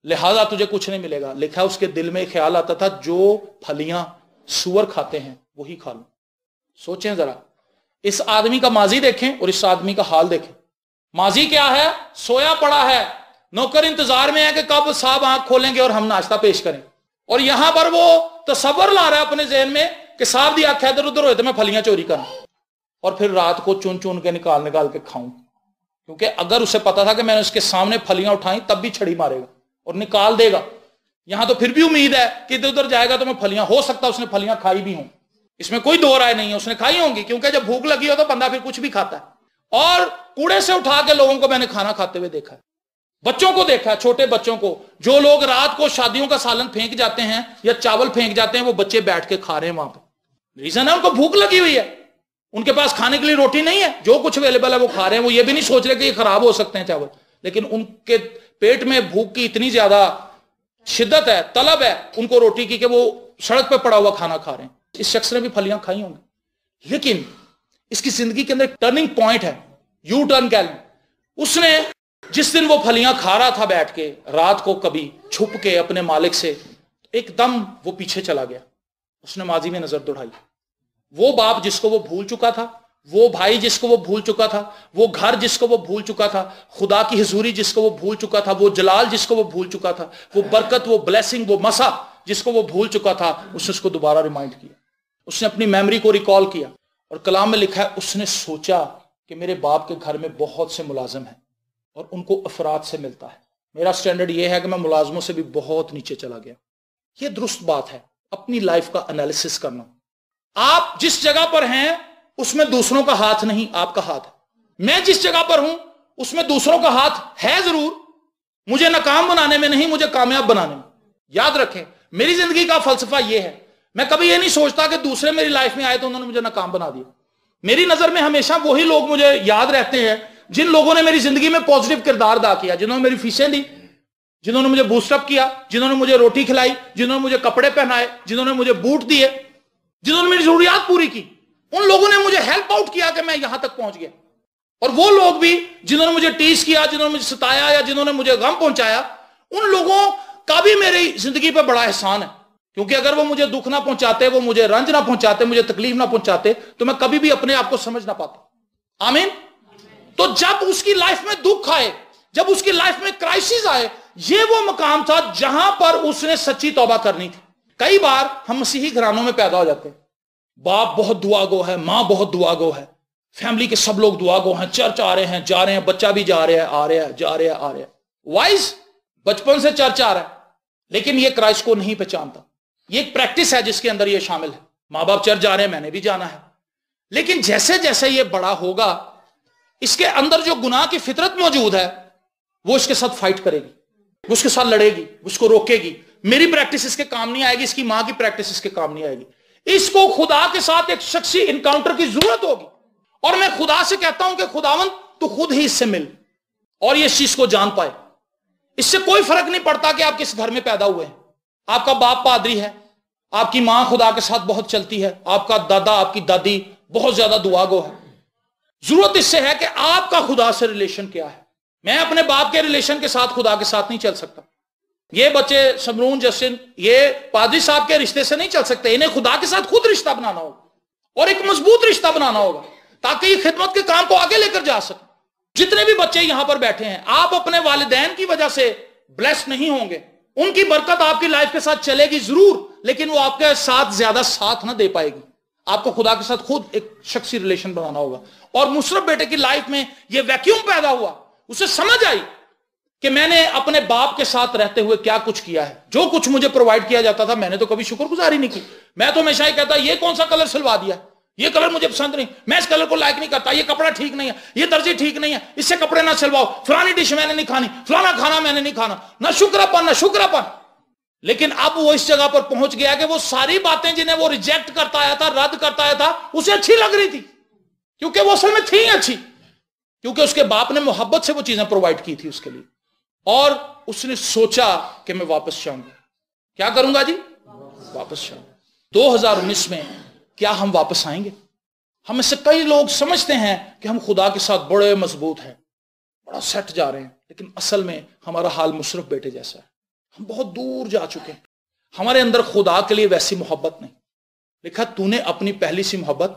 लिहाजा तुझे कुछ नहीं मिलेगा। लिखा उसके दिल में ख्याल आता था, जो फलियां सूअर खाते हैं वही खा लो। सोचें जरा, इस आदमी का माजी देखें और इस आदमी का हाल देखें। माजी क्या है? सोया पड़ा है, नौकर इंतजार में है कि कब साहब आंख खोलेंगे और हम नाश्ता पेश करें। और यहां पर वो तसव्वुर ला रहा है अपने जहन में कि साहब दी आंखें इधर उधर होए तो मैं फलियां चोरी करूं और फिर रात को चुन चुन के निकाल के खाऊं, क्योंकि अगर उसे पता था कि मैंने उसके सामने फलियां उठाई तब भी छड़ी मारेगा और निकाल देगा। यहां तो फिर भी उम्मीद है कि इधर उधर जाएगा तो मैं फलियां, हो सकता उसने फलियां खाई भी हूं, इसमें कोई दो राय नहीं है, उसने खाई होंगी, क्योंकि जब भूख लगी हो तो बंदा फिर कुछ भी खाता है। और कूड़े से उठा के लोगों को मैंने खाना खाते हुए देखा है, बच्चों को देखा है, छोटे बच्चों को, जो लोग रात को शादियों का सालन फेंक जाते हैं या चावल फेंक जाते हैं, वो बच्चे बैठ के खा रहे हैं वहां पर। रीजन है उनको भूख लगी हुई है, उनके पास खाने के लिए रोटी नहीं है, जो कुछ अवेलेबल है वो खा रहे हैं। वो ये भी नहीं सोच रहे कि ये खराब हो सकते हैं चावल, लेकिन उनके पेट में भूख की इतनी ज्यादा शिद्दत है, तलब है उनको रोटी की, कि वो सड़क पर पड़ा हुआ खाना खा रहे हैं। इस शख्स ने भी फलियां खाई होंगी, लेकिन इसकी जिंदगी के अंदर एक टर्निंग पॉइंट है, यू टर्न कह लें। उसने जिस दिन वो फलियां खा रहा था बैठ के रात को, कभी छुप के अपने मालिक से, एकदम वो पीछे चला गया। उसने माजी में नजर दौड़ाई, वो बाप जिसको वो भूल चुका था, वो भाई जिसको वो भूल चुका था, वो घर जिसको वो भूल चुका था, खुदा की हुजूरी जिसको वो भूल चुका था, वो जलाल जिसको वो भूल चुका था, वो बरकत, वो ब्लेसिंग, वो मसा जिसको वो भूल चुका था, उसने उसको दोबारा रिमाइंड किया। उसने अपनी मेमोरी को रिकॉल किया। और कलाम में लिखा है, उसने सोचा कि मेरे बाप के घर में बहुत से मुलाजिम हैं और उनको अफराद से मिलता है, मेरा स्टैंडर्ड यह है कि मैं मुलाजमों से भी बहुत नीचे चला गया। यह दुरुस्त बात है, अपनी लाइफ का एनालिसिस करना। आप जिस जगह पर हैं उसमें दूसरों का हाथ नहीं, आपका हाथ है। मैं जिस जगह पर हूं उसमें दूसरों का हाथ है जरूर, मुझे नाकाम बनाने में नहीं, मुझे कामयाब बनाने में। याद रखें, मेरी जिंदगी का फलसफा यह है, मैं कभी यह नहीं सोचता कि दूसरे मेरी लाइफ में आए तो उन्होंने मुझे नाकाम बना दिया। मेरी नजर में हमेशा वही लोग मुझे याद रहते हैं जिन लोगों ने मेरी जिंदगी में पॉजिटिव किरदार अदा किया, जिन्होंने मेरी फीसें दी, जिन्होंने मुझे बूस्टअप किया, जिन्होंने मुझे रोटी खिलाई, जिन्होंने मुझे कपड़े पहनाए, जिन्होंने मुझे बूट दिए, जिन्होंने मेरी जरूरियात पूरी की। उन लोगों ने मुझे हेल्प आउट किया कि मैं यहां तक पहुंच गया। और वो लोग भी जिन्होंने मुझे टीस किया, जिन्होंने मुझे सताया या जिन्होंने मुझे गम पहुंचाया, उन लोगों का भी मेरी जिंदगी पर बड़ा एहसान है, क्योंकि अगर वो मुझे दुख ना पहुंचाते, वो मुझे रंज ना पहुंचाते, मुझे तकलीफ ना पहुंचाते, तो मैं कभी भी अपने आप को समझ ना पाता। आमीन। तो जब उसकी लाइफ में दुख आए, जब उसकी लाइफ में क्राइसिस आए, ये वो मकाम था जहां पर उसने सच्ची तौबा करनी थी। کئی بار ہم مسیحی گھرانوں میں پیدا ہو جاتے ہیں، باپ بہت دعا گو ہے، ماں بہت دعا گو ہے، فیملی کے سب لوگ دعا گو ہیں، چرچ آ رہے ہیں، جا رہے ہیں، بچہ بھی جا رہا ہے، آ رہا ہے، جا رہا ہے، آ رہا ہے، وائز بچپن سے چرچ آ رہا ہے، لیکن یہ کرائسٹ کو نہیں پہچانتا۔ یہ ایک پریکٹس ہے جس کے اندر یہ شامل ہے، ماں باپ چرچ جا رہے ہیں، میں نے بھی جانا ہے، لیکن جیسے جیسے یہ بڑا ہوگا اس کے اندر جو گناہ کی فطرت موجود ہے وہ اس کے ساتھ فائٹ کرے گی، وہ اس کے ساتھ لڑے گی، اس کو روکے گی۔ میری پریکٹس اس کے کام نہیں آئے گی، اس کی ماں کی پریکٹس اس کے کام نہیں آئے گی۔ اس کو خدا کے ساتھ ایک شخصی انکاؤنٹر کی ضرورت ہوگی، اور میں خدا سے کہتا ہوں کہ خداوند تو خود ہی اس سے مل اور یہ اس چیز کو جان پائے۔ اس سے کوئی فرق نہیں پڑتا کہ آپ کس گھر میں پیدا ہوئے ہیں، آپ کا باپ پادری ہے، آپ کی ماں خدا کے ساتھ بہت چلتی ہے، آپ کا دادا آپ کی دادی بہت زیادہ دعا گو ہے۔ ضرورت اس سے ہے کہ آپ کا خدا سے ریلیشن کیا ہے۔ میں اپنے باپ کے ریلیشن کے ساتھ خدا کے ساتھ نہیں چل سکتا، یہ بچے سمرون جسٹن یہ پادری صاحب کے رشتے سے نہیں چل سکتے، انہیں خدا کے ساتھ خود رشتہ بنانا ہوگا اور ایک مضبوط رشتہ بنانا ہوگا تاکہ یہ خدمت کے کام کو آگے لے کر جا سکیں۔ جتنے بھی بچے یہاں پر بیٹھے ہیں، آپ اپنے والدین کی وجہ سے بلیس نہیں ہوں گے، ان کی برکت آپ کی لائف کے ساتھ چلے گی ضرور، لیکن وہ آپ کے ساتھ زیادہ ساتھ نہ دے پائے گی۔ آپ کو خدا کے ساتھ خود ایک شخصی ریلیشن بنانا ہوگا۔ اور مصرف بیٹے کی لائف میں یہ ویکیوم پیدا ہوا، اسے سمجھ آئی کہ میں نے اپنے باپ کے ساتھ رہتے ہوئے کیا کچھ کیا ہے، جو کچھ مجھے پرووائڈ کیا جاتا تھا میں نے تو کبھی شکر گزاری نہیں کی۔ میں تو ہمیشہ ہی کہتا یہ کون سا کلر سلوا دیا، یہ کلر مجھے پسند نہیں، میں اس کلر کو لائک نہیں کرتا، یہ کپڑا ٹھیک نہیں ہے، یہ درجی ٹھیک نہیں ہے، اس سے کپڑے نہ سلواؤ، فلانی ڈش میں نے نہیں کھانی، فلانا کھانا میں نے نہیں کھانا، نہ شکراپن نہ شکراپن۔ لیکن اب وہ اس جگہ پر پہنچ گیا کہ وہ ساری باتیں جنہیں وہ ریجیکٹ کرتا آیا تھا، رد کرتا آیا تھا، اسے اچھی لگ رہی تھی، کیونکہ وہ اصل میں تھی اچھی، کیونکہ اس کے باپ نے محبت سے وہ چیزیں پرووائڈ کی تھی اس کے لیے۔ اور اس نے سوچا کہ میں واپس جاؤں گا، کیا کروں گا جی؟ واپس جاؤں گا۔ 2019 میں کیا ہم واپس آئیں گے؟ ہم میں سے کئی لوگ سمجھتے ہیں کہ ہم خدا کے ساتھ بڑے مضبوط ہیں، بڑا سیٹ جا رہے ہیں، لیکن اصل میں ہمارا حال مصرف بیٹے جیسا ہے، ہم بہت دور جا چکے ہیں، ہمارے اندر خدا کے لیے ویسی محبت نہیں۔ لکھا تو نے اپنی پہلی سی محبت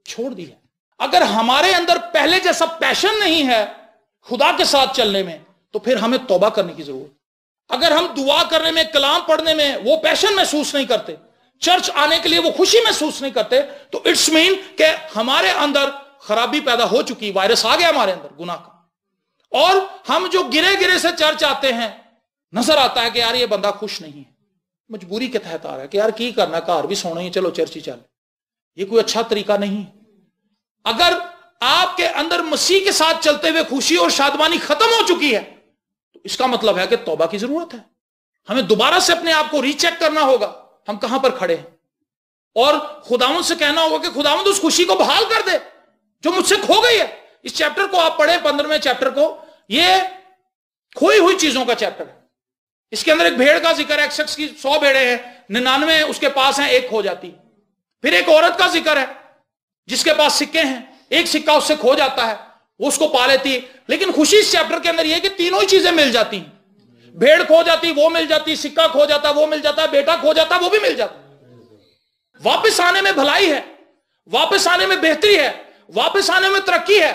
چھوڑ دی ہے۔ اگر ہمارے اندر پہلے جیسا پیشن نہیں ہے خدا کے ساتھ چلنے میں تو پھر ہمیں توبہ کرنے کی ضرورت۔ اگر ہم دعا کرنے میں، کلام پڑھنے میں وہ پیشن محسوس نہیں کرتے، چرچ آنے کے لیے وہ خوشی محسوس نہیں کرتے، تو اٹس مین کہ ہمارے اندر خرابی پیدا ہو چکی، وائرس آ گیا ہمارے اندر گناہ کا۔ اور ہم جو گرے گرے سے چرچ آتے ہیں، نظر آتا ہے کہ یار یہ بندہ خوش نہیں ہے، مجبوری کے تحت آ رہا ہے کہ یار کی کرنا، گھر بھی سونا ہی، چلو چرچ ہی چل، یہ کوئی اچھا طریقہ نہیں ہے۔ اگر آپ کے اندر مسیح کے ساتھ چلتے ہوئے خوشی اور شادمانی ختم ہو چکی ہے تو اس کا مطلب ہے کہ توبہ کی ضرورت ہے، ہمیں دوبارہ سے اپنے آپ کو ری چیک کرنا ہوگا ہم کہاں پر کھڑے ہیں، اور خداوند سے کہنا ہوگا کہ خداوند اس خوشی کو بحال کر دے جو مجھ سے کھو گئی ہے۔ اس چیپٹر کو آپ پڑھیں، 15ویں چیپٹر کو، یہ کھوئی ہوئی چیزوں کا چیپٹر ہے۔ اس کے اندر ایک بھیڑ کا ذکر ہے، ایک شخص کی 100 بھیڑیں ہیں، 99 اس کے پاس ہیں، ایک کھو جاتی۔ پھر ایک عورت کا ذکر ہے جس کے پاس سکے ہیں، ایک سکہ اس سے کھو جاتا ہے، وہ اس کو پا لیتی ہے۔ لیکن خوشی اس چیپٹر کے اندر یہ ہے کہ تینوں ہی چیزیں مل جاتی ہیں، بھیڑ کھو جاتی وہ مل جاتی، سکہ کھو جاتا وہ مل جاتا، بیٹا کھو جاتا وہ بھی مل جاتا۔ واپس آنے میں بھلائی ہے، واپس آنے میں بہتری ہے، واپس آنے میں ترقی ہے،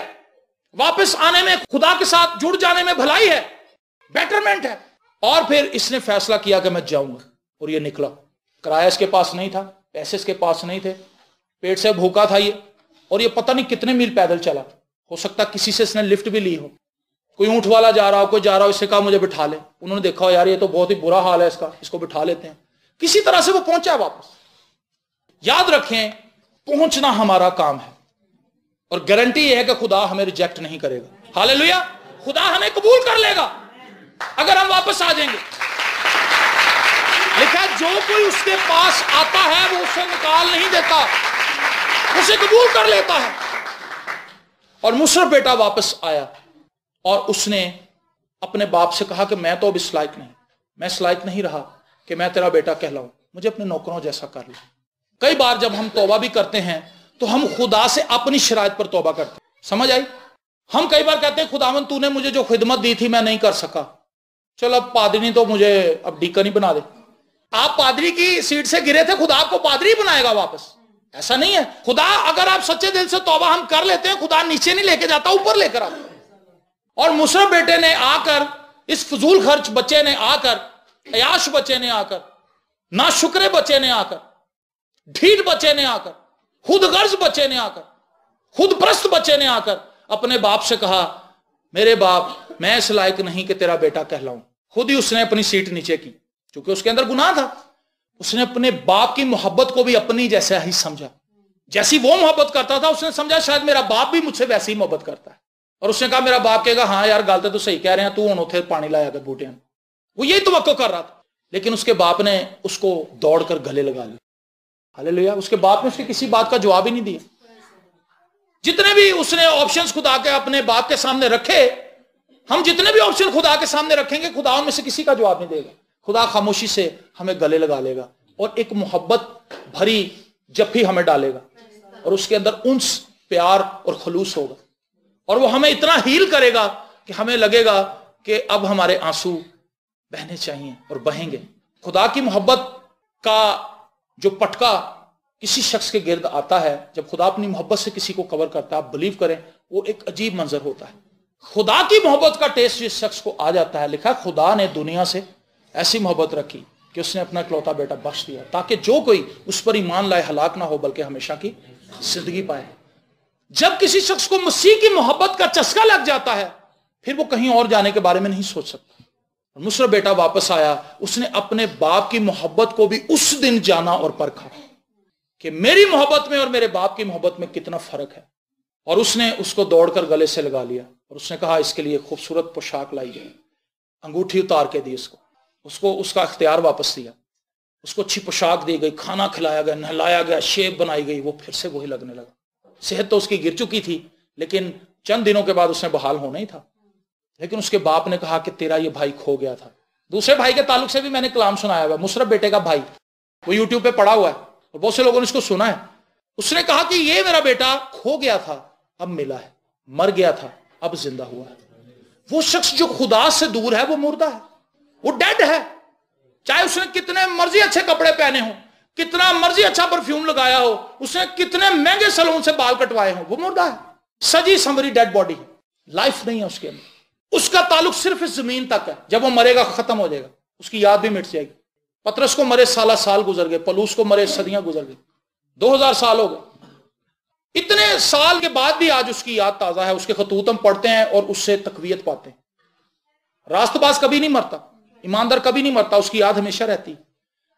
واپس آنے میں خدا کے ساتھ جڑ جانے میں بھلائی ہے، بیٹرمنٹ ہے۔ اور پھر اس نے فیصلہ کیا کہ میں جاؤں گا، اور یہ نکلا۔ کرایہ اس کے پاس نہیں تھا، پیسے اس کے پاس نہیں تھے، پیٹ سے بھوکا تھا یہ، اور یہ پتہ نہیں کتنے میل پیدل چلا، ہو سکتا کسی سے اس نے لفٹ بھی لی ہو، کوئی اونٹ والا جا رہا ہو، کوئی جا رہا ہو، اس سے کہا مجھے بٹھا لے، انہوں نے دیکھا یار یہ تو بہت ہی برا حال ہے اس کا، اس کو بٹھا لیتے ہیں، کسی طرح سے وہ پہنچا واپس۔ یاد رکھیں پہنچنا ہمارا کام ہے، اور گارنٹی یہ ہے کہ خدا ہمیں ریجیکٹ نہیں کرے گا۔ ہاللیلویا، خدا ہمیں قبول کر لے گا اگر ہم واپس آ جائیں گے۔ لکھا جو کوئی اس کے پاس آتا ہے وہ اسے نکال نہیں دیتا، اسے قبول کر لیتا ہے۔ اور مصرف بیٹا واپس آیا اور اس نے اپنے باپ سے کہا کہ میں تو اب اس لائق نہیں، میں اس لائق نہیں رہا کہ میں تیرا بیٹا کہلاؤں، مجھے اپنے نوکروں جیسا کر لے۔ کئی بار جب ہم توبہ بھی کرتے ہیں تو ہم خدا سے اپنی شرائط پر توبہ کرتے ہیں، سمجھ آئی؟ ہم کئی بار کہتے ہیں خداوند تو نے مجھے جو خدمت دی تھی میں نہیں کر سکا، چل اب پادری تو مجھے اب ڈیکن ہی بنا دے۔ آپ پادری کی سیٹ سے گرے تھے، خدا آپ کو پادری بنائے گا واپس، ایسا نہیں ہے۔ خدا اگر آپ سچے دل سے توبہ ہم کر لیتے ہیں، خدا نیچے نہیں لے کے جاتا، اوپر لے کر آتا۔ اور مصرف بیٹے نے آ کر، اس فضول خرچ بچے نے آ کر، عیاش بچے نے آ کر ना शुक्रे बच्चे ने आकर, ढीठ बच्चे ने आकर, खुद गर्ज बच्चे ने आकर, खुद प्रस्त बच्चे ने आकर अपने बाप से कहा, मेरे बाप मैं इस लायक नहीं कि तेरा बेटा कहलाऊं। खुद ही उसने अपनी सीट नीचे की, क्योंकि उसके अंदर गुनाह था। उसने अपने बाप की मोहब्बत को भी अपनी जैसा ही समझा, जैसी वो मोहब्बत करता था उसने समझा शायद मेरा बाप भी मुझसे वैसे ही मोहब्बत करता है। और उसने कहा, मेरा बाप कहेगा हाँ यार गल तो सही कह रहे हैं, तू हुण उत्थे पानी लाया कर बूटियां। वो यही तवक्को कर रहा था, लेकिन उसके बाप ने उसको दौड़कर गले लगा लिया। हालेलुया। उसके बाप ने उसकी किसी बात का जवाब ही नहीं दिया। जितने भी उसने ऑप्शंस खुदा के अपने बाप के सामने रखे, हम जितने भी ऑप्शन खुदा के सामने रखेंगे, खुदा उनमें से किसी का जवाब नहीं देगा। खुदा खामोशी से हमें गले लगा लेगा और एक मोहब्बत भरी जफ्फी हमें डालेगा, और उसके अंदर उन्स, प्यार और खलूस होगा, और वो हमें इतना हील करेगा कि हमें लगेगा कि अब हमारे आंसू बहने चाहिए और बहेंगे। खुदा की मोहब्बत का जो पटका किसी शख्स के गिर्द आता है, जब खुदा अपनी मोहब्बत से किसी को कवर करता है, आप बिलीव करें वो एक अजीब मंजर होता है। खुदा की मोहब्बत का टेस्ट जिस शख्स को आ जाता है, लिखा खुदा ने दुनिया से ऐसी मोहब्बत रखी कि उसने अपना इकलौता बेटा बख्श दिया, ताकि जो कोई उस पर ईमान लाए हलाक ना हो बल्कि हमेशा की जिंदगी पाए। जब किसी शख्स को मसीह की मोहब्बत का चस्का लग जाता है, फिर वो कहीं और जाने के बारे में नहीं सोच सकता। और मुसरा बेटा वापस आया, उसने अपने बाप की मोहब्बत को भी उस दिन जाना और परखा कि मेरी मोहब्बत में और मेरे बाप की मोहब्बत में कितना फर्क है। और उसने उसको दौड़कर गले से लगा लिया और उसने कहा, इसके लिए खूबसूरत पोशाक लाई जाए, अंगूठी उतार के दी उसको उसका इख्तियार वापस दिया, उसको अच्छी पोशाक दी गई, खाना खिलाया गया, नहलाया गया, शेप बनाई गई। वो फिर से वही लगने लगा। सेहत तो उसकी गिर चुकी थी, लेकिन चंद दिनों के बाद उसने बहाल होना ही था। लेकिन उसके बाप ने कहा कि तेरा ये भाई खो गया था। दूसरे भाई के ताल्लुक से भी मैंने कलाम सुनाया हुआ, मुशर्रफ बेटे का भाई, वो यूट्यूब पे पड़ा हुआ है और बहुत से लोगों ने इसको सुना है। उसने कहा कि ये मेरा बेटा खो गया था, अब मिला है, मर गया था, अब जिंदा हुआ है। वो शख्स जो खुदा से दूर है वो मुर्दा है, वो डेड है। चाहे उसने कितने मर्जी अच्छे कपड़े पहने हो, कितना मर्जी अच्छा परफ्यूम लगाया हो, उसने कितने महंगे सैलून से बाल कटवाए हो, वो मुर्दा है, सजी संवरी डेड बॉडी है, लाइफ नहीं है उसके अंदर। उसका ताल्लुक सिर्फ इस जमीन तक है। जब वो मरेगा खत्म हो जाएगा, उसकी याद भी मिट जाएगी। पतरस को मरे साल गुजर गए, पलूस को मरे सदियां गुजर गई, 2000 साल हो गए। इतने साल के बाद भी आज उसकी याद ताजा है, उसके खतूत हम पढ़ते हैं और उससे तकवीयत पाते हैं। रास्तबाज कभी नहीं मरता, ईमानदार कभी नहीं मरता, उसकी याद हमेशा रहती।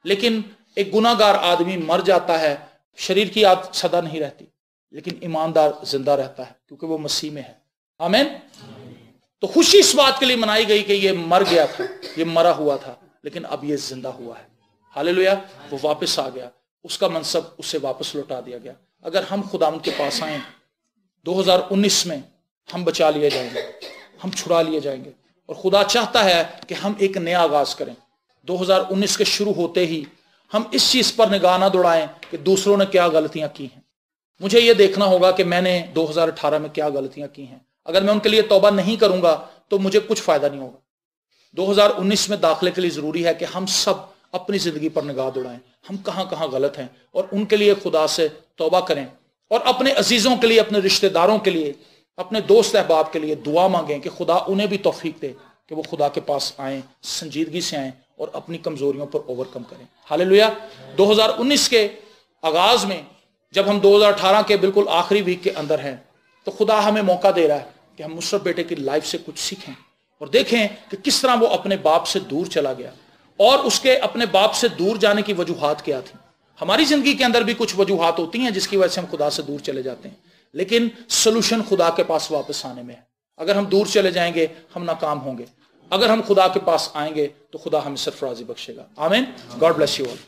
लेकिन एक गुनाहगार आदमी मर जाता है, शरीर की याद सदा नहीं रहती, लेकिन ईमानदार जिंदा रहता है क्योंकि वो मसीह में है। आमीन। तो खुशी इस बात के लिए मनाई गई कि ये मर गया था, ये मरा हुआ था, लेकिन अब ये जिंदा हुआ है। हालेलुया। वो वापस आ गया, उसका मनसब उसे वापस लौटा दिया गया। अगर हम खुदावंद के पास आए 2019 में, हम बचा लिए जाएंगे, हम छुड़ा लिए जाएंगे। और खुदा चाहता है कि हम एक नया आगाज करें। 2019 के शुरू होते ही हम इस चीज पर निगाह ना दौड़ाएं कि दूसरों ने क्या गलतियां की हैं। मुझे यह देखना होगा कि मैंने 2018 में क्या गलतियां की हैं। अगर मैं उनके लिए तौबा नहीं करूंगा तो मुझे कुछ फायदा नहीं होगा। 2019 में दाखिले के लिए जरूरी है कि हम सब अपनी जिंदगी पर निगाह दौड़ाएं, हम कहां कहां गलत हैं, और उनके लिए खुदा से तौबा करें। और अपने अजीजों के लिए, अपने रिश्तेदारों के लिए, अपने दोस्त अहबाब के लिए दुआ मांगें कि खुदा उन्हें भी तौफीक दे कि वो खुदा के पास आएं, संजीदगी से आएं और अपनी कमजोरियों पर ओवरकम करें। हालेलुया। 2019 के आगाज में जब हम 2018 के बिल्कुल आखिरी वीक के अंदर हैं, तो खुदा हमें मौका दे रहा है कि हम मुशर्रफ बेटे की लाइफ से कुछ सीखें और देखें कि किस तरह वो अपने बाप से दूर चला गया और उसके अपने बाप से दूर जाने की वजूहात क्या थी। हमारी जिंदगी के अंदर भी कुछ वजूहात होती हैं जिसकी वजह से हम खुदा से दूर चले जाते हैं, लेकिन सोल्यूशन खुदा के पास वापस आने में है। अगर हम दूर चले जाएंगे हम नाकाम होंगे, अगर हम खुदा के पास आएंगे तो खुदा हमें सरफराजी बख्शेगा। आमीन। God bless you all.